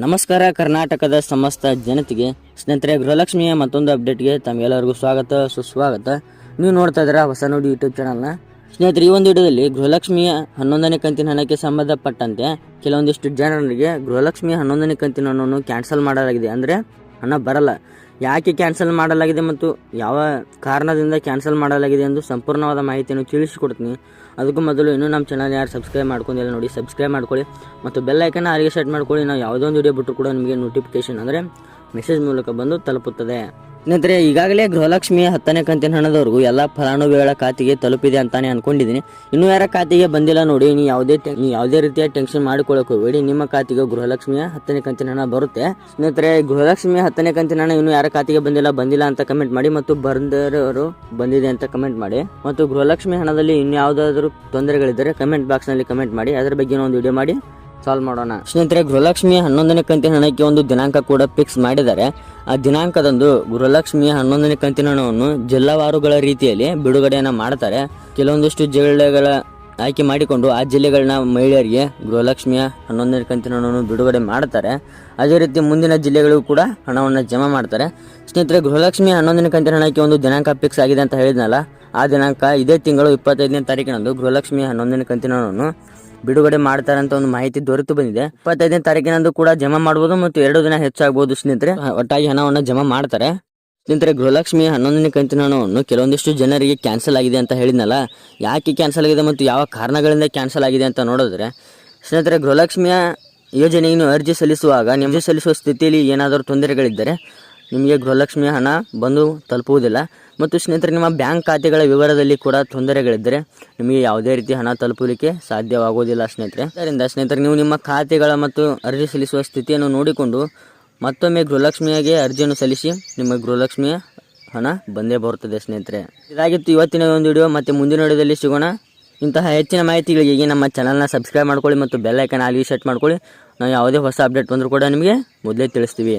ನಮಸ್ಕಾರ ಕರ್ನಾಟಕದ ಸಮಸ್ತ ಜನತೆಗೆ ಸ್ನೇಹಿತರೆ, ಗೃಹಲಕ್ಷ್ಮಿಯ ಮತ್ತೊಂದು ಅಪ್ಡೇಟ್ಗೆ ತಮಗೆಲ್ಲರಿಗೂ ಸ್ವಾಗತ ಸುಸ್ವಾಗತ. ನೀವು ನೋಡ್ತಾ ಇದ್ದೀರಾ ಹೊಸ ನುಡಿ ಯೂಟ್ಯೂಬ್ ಚಾನಲ್ನ. ಸ್ನೇಹಿತರೆ, ಈ ಒಂದು ವಿಡಿಯೋದಲ್ಲಿ ಗೃಹಲಕ್ಷ್ಮಿಯ 11ನೇ ಕಂತಿನ ಹಣಕ್ಕೆ ಸಂಬಂಧಪಟ್ಟಂತೆ ಕೆಲವೊಂದಿಷ್ಟು ಜನರಿಗೆ ಗೃಹಲಕ್ಷ್ಮಿಯ 11ನೇ ಕಂತಿನ ಹಣವನ್ನು ಕ್ಯಾನ್ಸಲ್ ಮಾಡಲಾಗಿದೆ. ಅಂದರೆ ಹಣ ಬರಲ್ಲ. ಯಾಕೆ ಕ್ಯಾನ್ಸಲ್ ಮಾಡಲಾಗಿದೆ ಮತ್ತು ಯಾವ ಕಾರಣದಿಂದ ಕ್ಯಾನ್ಸಲ್ ಮಾಡಲಾಗಿದೆ ಎಂದು ಸಂಪೂರ್ಣವಾದ ಮಾಹಿತಿಯನ್ನು ತಿಳಿಸಿಕೊಡ್ತೀನಿ. ಅದಕ್ಕೂ ಮೊದಲು ಇನ್ನೂ ನಮ್ಮ ಚಾನಲ್ ಯಾರು ಸಬ್ಸ್ಕ್ರೈಬ್ ಮಾಡ್ಕೊಂಡಿಲ್ಲ ನೋಡಿ, ಸಬ್ಸ್ಕ್ರೈಬ್ ಮಾಡ್ಕೊಳ್ಳಿ ಮತ್ತು ಬೆಲ್ ಐಕನ್ನ ಆರಿಗೆ ಸೆಟ್ ಮಾಡ್ಕೊಳ್ಳಿ. ನಾವು ಯಾವುದೋ ಒಂದು ವಿಡಿಯೋ ಬಿಟ್ಟರು ಕೂಡ ನಿಮಗೆ ನೋಟಿಫಿಕೇಶನ್ ಅಂದರೆ ಮೆಸೇಜ್ ಮೂಲಕ ಬಂದು ತಲುಪುತ್ತದೆ. ಸ್ನೇಹಿತರೆ, ಈಗಾಗಲೇ ಗೃಹಲಕ್ಷ್ಮಿಯ 10ನೇ ಕಂತಿನ ಹಣದವರೆಗೂ ಎಲ್ಲ ಫಲಾನುಭವಿಗಳ ಖಾತೆಗೆ ತಲುಪಿದೆ ಅಂತಾನೆ ಅನ್ಕೊಂಡಿದ್ದೀನಿ. ಇನ್ನೂ ಯಾರ ಖಾತೆಗೆ ಬಂದಿಲ್ಲ ನೋಡಿ, ನೀವು ಯಾವುದೇ ರೀತಿಯ ಟೆನ್ಷನ್ ಮಾಡಿಕೊಳ್ಳೋಕೆ ಹೋಗಬೇಡಿ. ನಿಮ್ಮ ಖಾತೆಗೆ ಗೃಹಲಕ್ಷ್ಮಿಯ 10ನೇ ಕಂತಿನ ಹಣ ಬರುತ್ತೆ. ಸ್ನೇಹಿತರೆ, ಗೃಹಲಕ್ಷ್ಮಿಯ 10ನೇ ಕಂತಿನ ಹಣ ಇನ್ನೂ ಯಾರ ಖಾತೆಗೆ ಬಂದಿಲ್ಲ ಅಂತ ಕಮೆಂಟ್ ಮಾಡಿ ಮತ್ತು ಬಂದವರು ಬಂದಿದೆ ಅಂತ ಕಮೆಂಟ್ ಮಾಡಿ. ಮತ್ತು ಗೃಹಲಕ್ಷ್ಮಿ ಹಣದಲ್ಲಿ ಇನ್ನು ಯಾವುದಾದ್ರೂ ತೊಂದರೆಗಳಿದ್ದರೆ ಕಮೆಂಟ್ ಬಾಕ್ಸ್ನಲ್ಲಿ ಕಮೆಂಟ್ ಮಾಡಿ, ಅದರ ಬಗ್ಗೆ ಒಂದು ವಿಡಿಯೋ ಮಾಡಿ ಸಾಲ್ವ್ ಮಾಡೋಣ. ಸ್ನೇಹಿತರೆ, ಗೃಹಲಕ್ಷ್ಮಿಯ 11ನೇ ಕಂತಿನ ಹಣಕ್ಕೆ ಒಂದು ದಿನಾಂಕ ಕೂಡ ಫಿಕ್ಸ್ ಮಾಡಿದ್ದಾರೆ. ಆ ದಿನಾಂಕದಂದು ಗೃಹಲಕ್ಷ್ಮಿಯ 11ನೇ ಕಂತಿನ ಹಣವನ್ನು ಜಿಲ್ಲಾವಾರುಗಳ ರೀತಿಯಲ್ಲಿ ಬಿಡುಗಡೆಯನ್ನು ಮಾಡ್ತಾರೆ. ಕೆಲವೊಂದಿಷ್ಟು ಜಿಲ್ಲೆಗಳ ಆಯ್ಕೆ ಮಾಡಿಕೊಂಡು ಆ ಜಿಲ್ಲೆಗಳನ್ನ ಮಹಿಳೆಯರಿಗೆ ಗೃಹಲಕ್ಷ್ಮಿಯ 11ನೇ ಕಂತಿನ ಹಣವನ್ನು ಬಿಡುಗಡೆ ಮಾಡ್ತಾರೆ. ಅದೇ ರೀತಿ ಮುಂದಿನ ಜಿಲ್ಲೆಗಳಿಗೂ ಕೂಡ ಹಣವನ್ನು ಜಮಾ ಮಾಡ್ತಾರೆ. ಸ್ನೇಹಿತರೆ, ಗೃಹಲಕ್ಷ್ಮಿಯ 11ನೇ ಕಂತಿನ ಹಣಕ್ಕೆ ಒಂದು ದಿನಾಂಕ ಫಿಕ್ಸ್ ಆಗಿದೆ ಅಂತ ಹೇಳಿದ್ನಲ್ಲ, ಆ ದಿನಾಂಕ ಇದೇ ತಿಂಗಳು 25ನೇ ತಾರೀಕಿನಂದು ಗೃಹಲಕ್ಷ್ಮಿಯ 11ನೇ ಕಂತಿನ ಹಣವನ್ನು ಬಿಡುಗಡೆ ಮಾಡ್ತಾರೆ ಅಂತ ಒಂದು ಮಾಹಿತಿ ದೊರೆತು ಬಂದಿದೆ. 25ನೇ ತಾರೀಕಿನಂದು ಕೂಡ ಜಮಾ ಮಾಡಬಹುದು ಮತ್ತು 2 ದಿನ ಹೆಚ್ಚಾಗಬಹುದು. ಸ್ನೇಹಿತರೆ, ಒಟ್ಟಾಗಿ ಹಣವನ್ನು ಜಮಾ ಮಾಡ್ತಾರೆ. ಸ್ನೇಹಿತರೆ, ಗೃಹಲಕ್ಷ್ಮಿಯ 11ನೇ ಕಂತಿನ ಹಣವನ್ನು ಕೆಲವೊಂದಿಷ್ಟು ಜನರಿಗೆ ಕ್ಯಾನ್ಸಲ್ ಆಗಿದೆ ಅಂತ ಹೇಳಿದ್ನಲ್ಲ, ಯಾಕೆ ಕ್ಯಾನ್ಸಲ್ ಆಗಿದೆ ಮತ್ತು ಯಾವ ಕಾರಣಗಳಿಂದ ಕ್ಯಾನ್ಸಲ್ ಆಗಿದೆ ಅಂತ ನೋಡಿದ್ರೆ, ಸ್ನೇಹಿತರೆ, ಗೃಹಲಕ್ಷ್ಮಿಯ ಯೋಜನೆಯನ್ನು ಅರ್ಜಿ ಸಲ್ಲಿಸುವ ಸ್ಥಿತಿಯಲ್ಲಿ ಏನಾದರೂ ತೊಂದರೆಗಳಿದ್ದರೆ ನಿಮಗೆ ಗೃಹಲಕ್ಷ್ಮಿಯ ಹಣ ಬಂದು ತಲುಪುವುದಿಲ್ಲ. ಮತ್ತು ಸ್ನೇಹಿತರೆ, ನಿಮ್ಮ ಬ್ಯಾಂಕ್ ಖಾತೆಗಳ ವಿವರದಲ್ಲಿ ಕೂಡ ತೊಂದರೆಗಳಿದ್ದರೆ ನಿಮಗೆ ಯಾವುದೇ ರೀತಿ ಹಣ ತಲುಪಲಿಕ್ಕೆ ಸಾಧ್ಯವಾಗುವುದಿಲ್ಲ. ಸ್ನೇಹಿತರೆ, ನೀವು ನಿಮ್ಮ ಖಾತೆಗಳ ಮತ್ತು ಅರ್ಜಿ ಸಲ್ಲಿಸುವ ಸ್ಥಿತಿಯನ್ನು ನೋಡಿಕೊಂಡು ಮತ್ತೊಮ್ಮೆ ಗೃಹಲಕ್ಷ್ಮಿಯಾಗೆ ಅರ್ಜಿಯನ್ನು ಸಲ್ಲಿಸಿ, ನಿಮ್ಮ ಗೃಹಲಕ್ಷ್ಮಿಯ ಹಣ ಬಂದೇ ಬರುತ್ತದೆ. ಸ್ನೇಹಿತರೆ, ಇದಾಗಿತ್ತು ಇವತ್ತಿನ ಒಂದು ವಿಡಿಯೋ. ಮತ್ತೆ ಮುಂದಿನ ವಿಡಿಯೋದಲ್ಲಿ ಸಿಗೋಣ. ಇಂತಹ ಹೆಚ್ಚಿನ ಮಾಹಿತಿಗಳಿಗೆ ನಮ್ಮ ಚಾನಲ್ನ ಸಬ್ಸ್ಕ್ರೈಬ್ ಮಾಡ್ಕೊಳ್ಳಿ ಮತ್ತು ಬೆಲ್ ಐಕನ್ ಆಲ್ ಸೆಟ್ ಮಾಡ್ಕೊಳ್ಳಿ. ನಾವು ಯಾವುದೇ ಹೊಸ ಅಪ್ಡೇಟ್ ಬಂದರೂ ಕೂಡ ನಿಮಗೆ ಮೊದಲೇ ತಿಳಿಸ್ತೀವಿ.